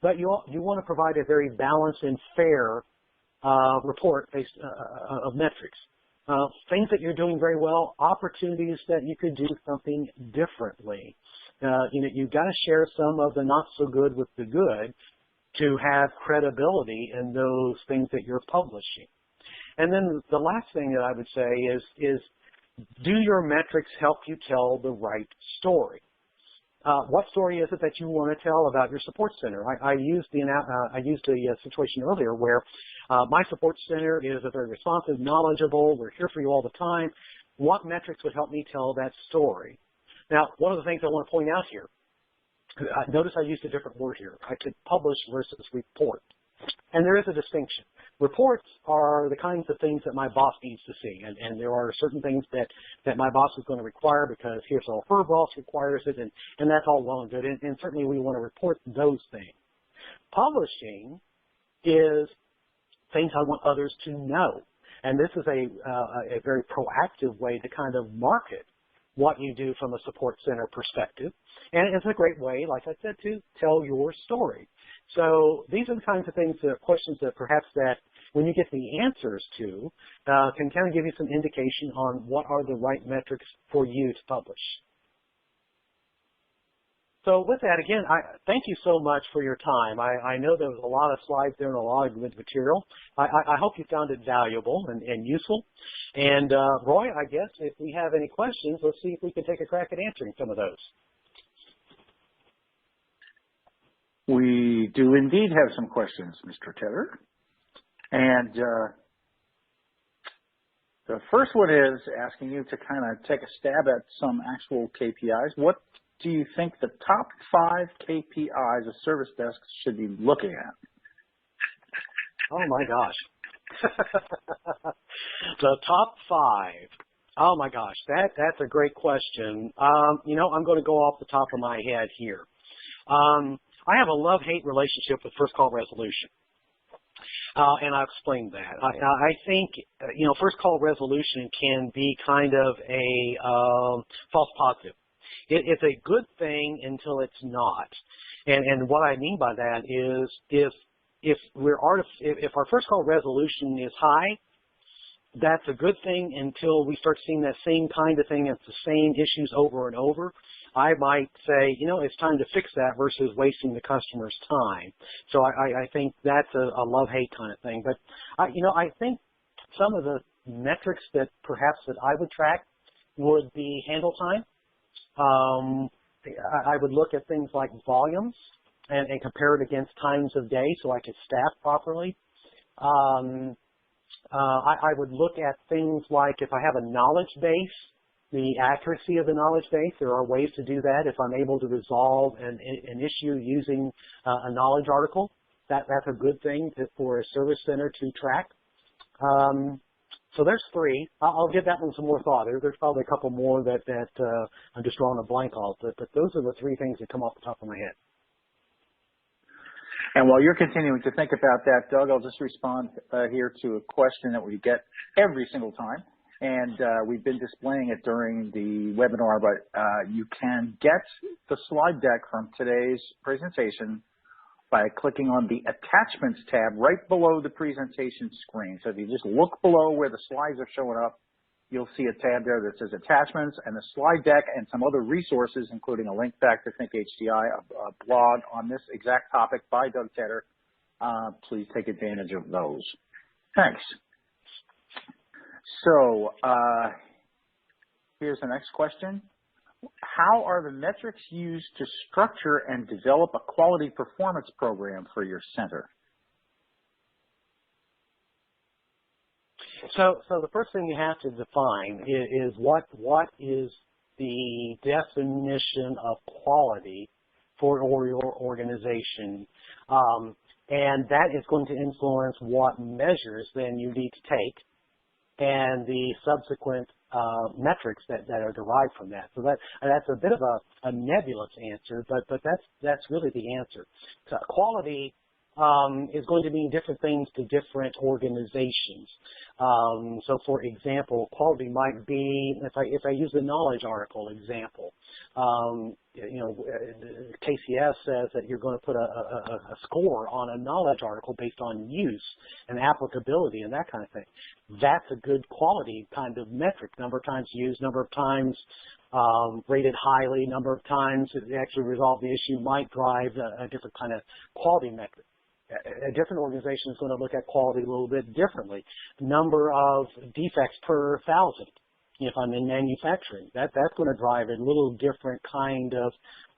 Speaker 2: but you want to provide a very balanced and fair report based of metrics. Things that you're doing very well, opportunities that you could do something differently. You've got to share some of the not so good with the good to have credibility in those things that you're publishing. And then the last thing that I would say is do your metrics help you tell the right story? What story is it that you want to tell about your support center? I used the situation earlier where my support center is a very responsive, knowledgeable, we're here for you all the time. What metrics would help me tell that story? Now, one of the things I want to point out here, notice I used a different word here. I said publish versus report. And there is a distinction. Reports are the kinds of things that my boss needs to see, and there are certain things that my boss is going to require because here's how her boss requires it, and that's all well and good, and certainly we want to report those things. Publishing is things I want others to know, and this is a very proactive way to kind of market what you do from a support center perspective, and it's a great way, like I said, to tell your story. So these are the kinds of things, questions that perhaps that when you get the answers to, can kind of give you some indication on what are the right metrics for you to publish. So with that, again, I thank you so much for your time. I know there was a lot of slides there and a lot of good material. I hope you found it valuable and useful. And Roy, I guess if we have any questions, let's see if we can take a crack at answering some of those.
Speaker 1: We do indeed have some questions, Mr. Tedder. And the first one is asking you to kind of take a stab at some actual KPIs. What do you think the top 5 KPIs a service desk should be looking at?
Speaker 2: Oh my gosh. The top 5. Oh my gosh, that's a great question. I'm going to go off the top of my head here. I have a love-hate relationship with first call resolution. And I'll explain that. I think, first call resolution can be kind of a false positive. It's a good thing until it's not. And what I mean by that is if our first call resolution is high, that's a good thing until we start seeing that same kind of thing. It's the same issues over and over. I might say, it's time to fix that versus wasting the customer's time. So I think that's a love-hate kind of thing. But, I think some of the metrics that perhaps that I would track would be handle time. I would look at things like volumes and compare it against times of day so I could staff properly. I would look at things like if I have a knowledge base, the accuracy of the knowledge base. There are ways to do that. If I'm able to resolve an issue using a knowledge article, that's a good thing for a service center to track. So there's 3. I'll give that one some more thought. There's probably a couple more that I'm just drawing a blank off, but those are the 3 things that come off the top of my head.
Speaker 1: And while you're continuing to think about that, Doug, I'll just respond here to a question that we get every single time. And we've been displaying it during the webinar, but you can get the slide deck from today's presentation by clicking on the Attachments tab right below the presentation screen. So if you just look below where the slides are showing up, you'll see a tab there that says Attachments, and the slide deck and some other resources, including a link back to Think HDI, a blog on this exact topic by Doug Tedder. Please take advantage of those. Thanks. So here's the next question. How are the metrics used to structure and develop a quality performance program for your center?
Speaker 2: So the first thing you have to define is what is the definition of quality for your organization. And that is going to influence what measures then you need to take and the subsequent metrics that are derived from that. So that's a bit of a nebulous answer, but that's really the answer. So quality is going to mean different things to different organizations. So, for example, quality might be, if I use the knowledge article example, KCS says that you're going to put a score on a knowledge article based on use and applicability and that kind of thing. That's a good quality kind of metric. Number of times used, number of times rated highly, number of times it actually resolved the issue might drive a different kind of quality metric. A different organization is going to look at quality a little bit differently. Number of defects per thousand. If I'm in manufacturing, that's going to drive a little different kind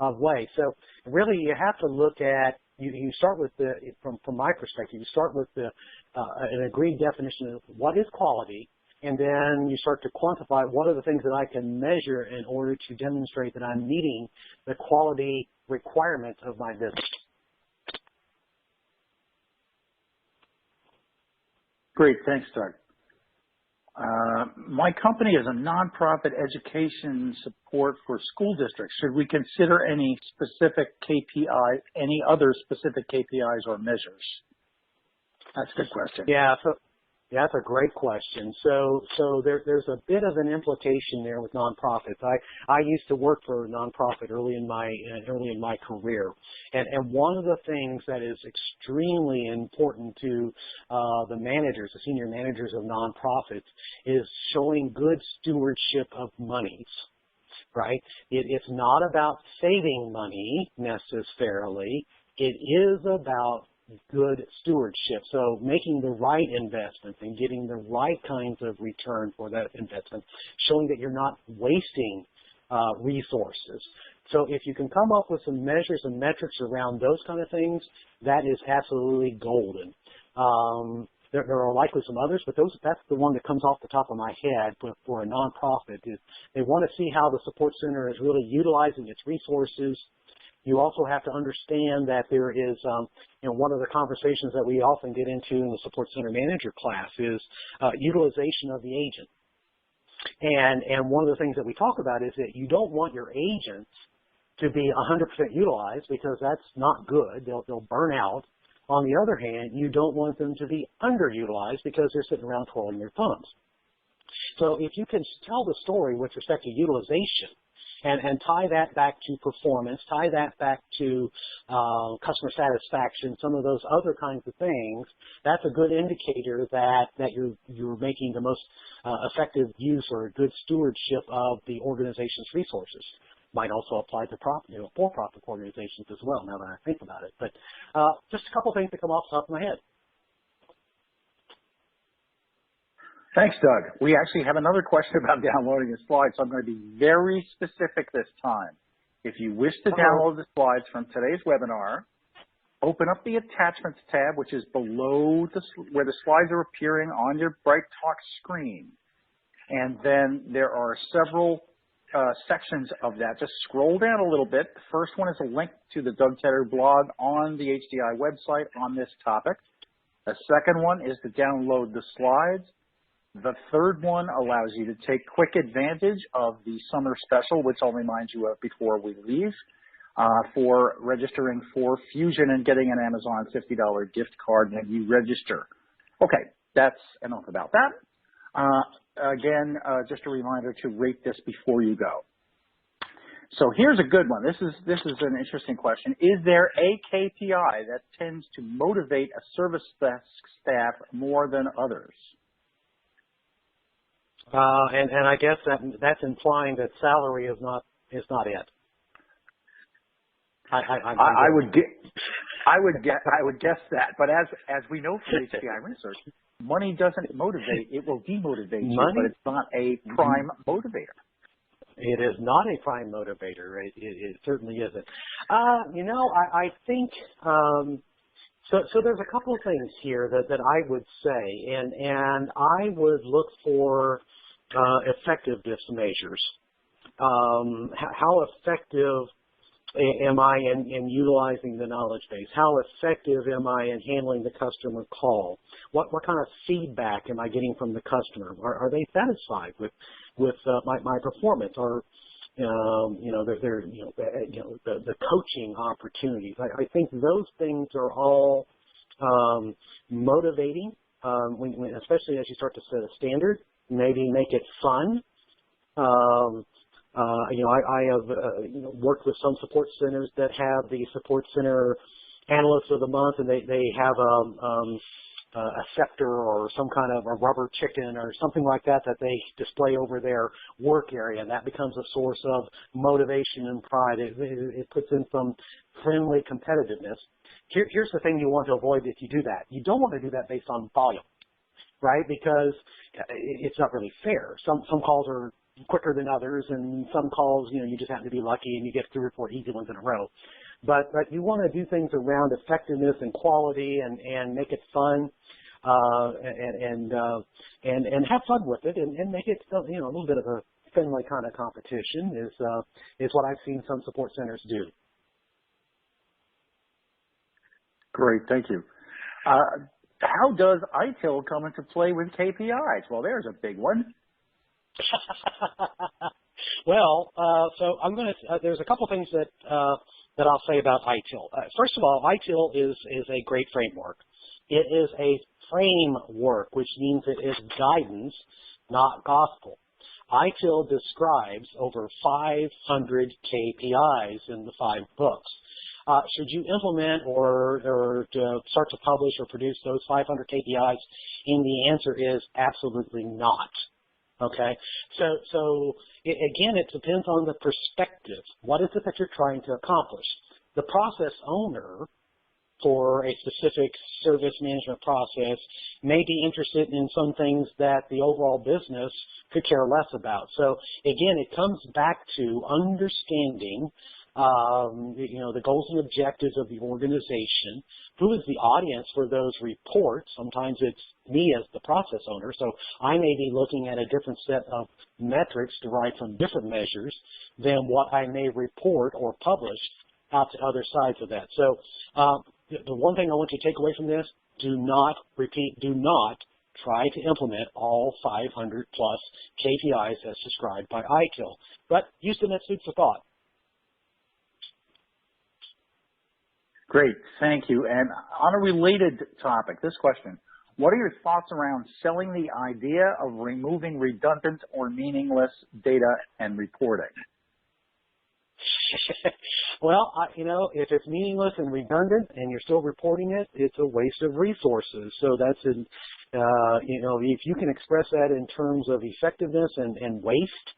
Speaker 2: of way. So really, you have to look at, you start with from my perspective, you start with an agreed definition of what is quality, and then you start to quantify what are the things that I can measure in order to demonstrate that I'm meeting the quality requirements of my business.
Speaker 1: Great, thanks, Doug. My company is a nonprofit education support for school districts. Should we consider any specific KPI, any other specific KPIs or measures? That's a good question.
Speaker 2: Yeah, yeah, that's a great question. So there's a bit of an implication there with nonprofits. I used to work for a nonprofit early in my career, and one of the things that is extremely important to the managers, the senior managers of nonprofits, is showing good stewardship of monies. Right? It's not about saving money necessarily. It is about good stewardship. So making the right investments and getting the right kinds of return for that investment, showing that you're not wasting resources. So if you can come up with some measures and metrics around those kind of things, that is absolutely golden. There are likely some others, but that's the one that comes off the top of my head for a nonprofit. Is they want to see how the support center is really utilizing its resources. You also have to understand that there is, one of the conversations that we often get into in the support center manager class is utilization of the agent. And one of the things that we talk about is that you don't want your agents to be 100% utilized because that's not good. They'll burn out. On the other hand, you don't want them to be underutilized because they're sitting around twirling their thumbs. So if you can tell the story with respect to utilization, and tie that back to performance, tie that back to customer satisfaction, some of those other kinds of things, that's a good indicator that you're making the most effective use or good stewardship of the organization's resources. Might also apply to for-profit organizations as well, now that I think about it. But just a couple things that come off the top of my head.
Speaker 1: Thanks, Doug. We actually have another question about downloading the slides, so I'm going to be very specific this time. If you wish to download the slides from today's webinar, open up the Attachments tab, which is below where the slides are appearing on your BrightTalk screen. And then there are several sections of that. Just scroll down a little bit. The first one is a link to the Doug Tedder blog on the HDI website on this topic. The second one is to download the slides. The third one allows you to take quick advantage of the summer special, which I'll remind you of before we leave, for registering for Fusion and getting an Amazon $50 gift card when you register. Okay, that's enough about that. Again, just a reminder to rate this before you go. So here's a good one. This is an interesting question. Is there a KPI that tends to motivate a service desk staff more than others?
Speaker 2: And I guess that's implying that salary is not it. I would
Speaker 1: guess that. But as we know from HDI research, money doesn't motivate; it will demotivate you. But it's not a prime motivator.
Speaker 2: It is not a prime motivator. It certainly isn't. I think. So there's a couple of things here that I would say, and I would look for effectiveness measures. How effective am I in utilizing the knowledge base? How effective am I in handling the customer call? What kind of feedback am I getting from the customer? Are they satisfied with my performance? Or the coaching opportunities. I think those things are all motivating, especially as you start to set a standard, maybe make it fun. I have worked with some support centers that have the support center analyst of the month, and they have a scepter or some kind of a rubber chicken or something like that that they display over their work area, and that becomes a source of motivation and pride. It puts in some friendly competitiveness. Here's the thing you want to avoid if you do that. You don't want to do that based on volume, right? Because it's not really fair. Some calls are quicker than others, and some calls, you just happen to be lucky and you get 3 or 4 easy ones in a row. But you want to do things around effectiveness and quality and make it fun, and have fun with it and make it, a little bit of a friendly kind of competition is what I've seen some support centers do.
Speaker 1: Great, thank you. How does ITIL come into play with KPIs? Well, there's a big one.
Speaker 2: Well, so I'm going to. There's a couple things that I'll say about ITIL. First of all, ITIL is a great framework. It is a framework, which means it is guidance, not gospel. ITIL describes over 500 KPIs in the 5 books. Should you implement or start to publish or produce those 500 KPIs? And the answer is absolutely not. Okay, so again, it depends on the perspective. What is it that you're trying to accomplish? The process owner for a specific service management process may be interested in some things that the overall business could care less about. So again, it comes back to understanding the goals and objectives of the organization. Who is the audience for those reports? Sometimes it's me as the process owner, so I may be looking at a different set of metrics derived from different measures than what I may report or publish out to other sides of that. So the one thing I want you to take away from this, do not try to implement all 500 plus KPIs as described by ITIL, but use them as food for thought.
Speaker 1: Great, thank you. And on a related topic, this question, what are your thoughts around selling the idea of removing redundant or meaningless data and reporting?
Speaker 2: Well, if it's meaningless and redundant and you're still reporting it, it's a waste of resources. So that's, if you can express that in terms of effectiveness and waste,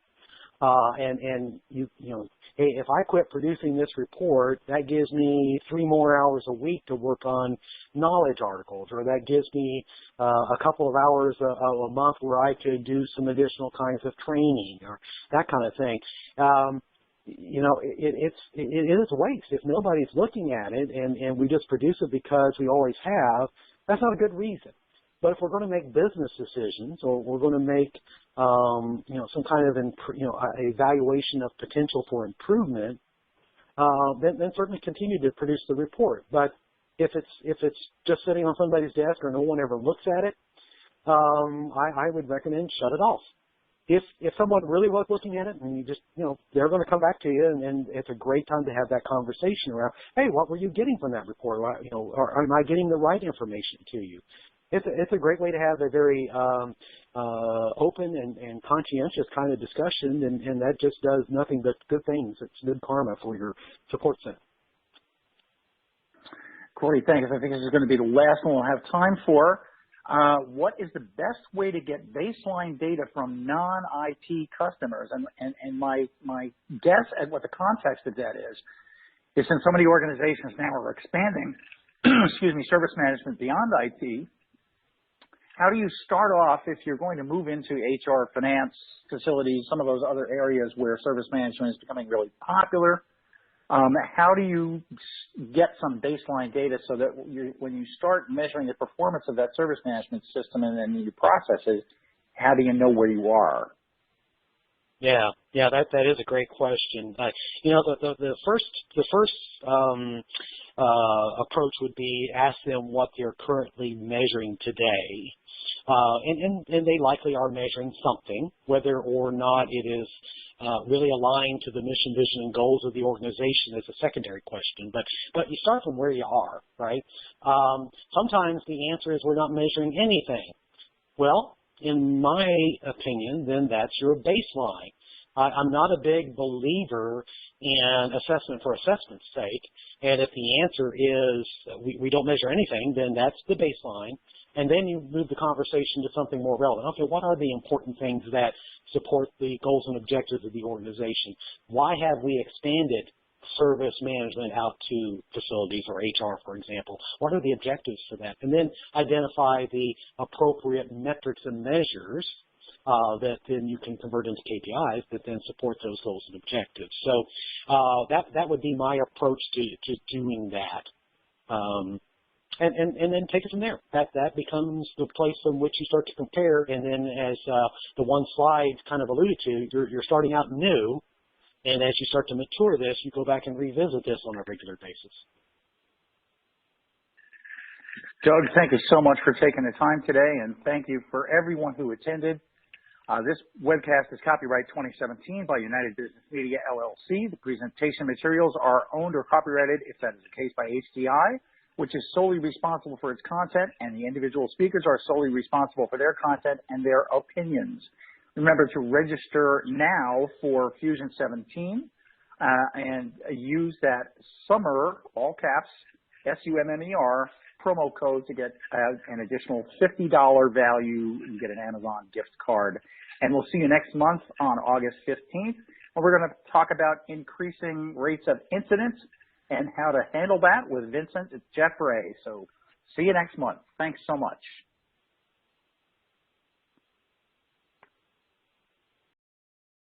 Speaker 2: hey, if I quit producing this report, that gives me 3 more hours a week to work on knowledge articles, or that gives me a couple of hours a month where I could do some additional kinds of training or that kind of thing. It is a waste. If nobody's looking at it and we just produce it because we always have, that's not a good reason. But if we're going to make business decisions, or we're going to make, some kind of, evaluation of potential for improvement, then certainly continue to produce the report. But if it's just sitting on somebody's desk or no one ever looks at it, I would recommend shut it off. If someone really was looking at it and you just, they're going to come back to you, and it's a great time to have that conversation around, hey, what were you getting from that report? Or am I getting the right information to you? It's a great way to have a very open and conscientious kind of discussion, and that just does nothing but good things. It's good karma for your support center.
Speaker 1: Corey, thanks. I think this is going to be the last one we'll have time for. What is the best way to get baseline data from non-IT customers? And my guess at what the context of that is since so many organizations now are expanding, service management beyond IT, how do you start off if you're going to move into HR, finance, facilities, some of those other areas where service management is becoming really popular? How do you get some baseline data so that when you start measuring the performance of that service management system and your processes, how do you know where you are?
Speaker 2: Yeah, that is a great question. The first approach would be ask them what they're currently measuring today, and they likely are measuring something, whether or not it is really aligned to the mission, vision, and goals of the organization is a secondary question. But you start from where you are, right? Sometimes the answer is we're not measuring anything. Well, in my opinion, then that's your baseline. I'm not a big believer in assessment for assessment's sake, and if the answer is we don't measure anything, then that's the baseline, and then you move the conversation to something more relevant. Okay, what are the important things that support the goals and objectives of the organization? Why have we expanded service management out to facilities or HR, for example? What are the objectives for that? And then identify the appropriate metrics and measures that then you can convert into KPIs that then support those goals and objectives. So that would be my approach to doing that. And then take it from there. That becomes the place from which you start to compare. And then as the one slide kind of alluded to, you're starting out new. And as you start to mature this, you go back and revisit this on a regular basis.
Speaker 1: Doug, thank you so much for taking the time today, and thank you for everyone who attended. This webcast is copyright 2017 by United Business Media, LLC. The presentation materials are owned or copyrighted, if that is the case, by HDI, which is solely responsible for its content, and the individual speakers are solely responsible for their content and their opinions. Remember to register now for Fusion 17 and use that SUMMER, all caps, SUMMER, promo code to get an additional $50 value. You get an Amazon gift card. And we'll see you next month on August 15th. And we're going to talk about increasing rates of incidents and how to handle that with Vincent Jeffrey. So see you next month. Thanks so much.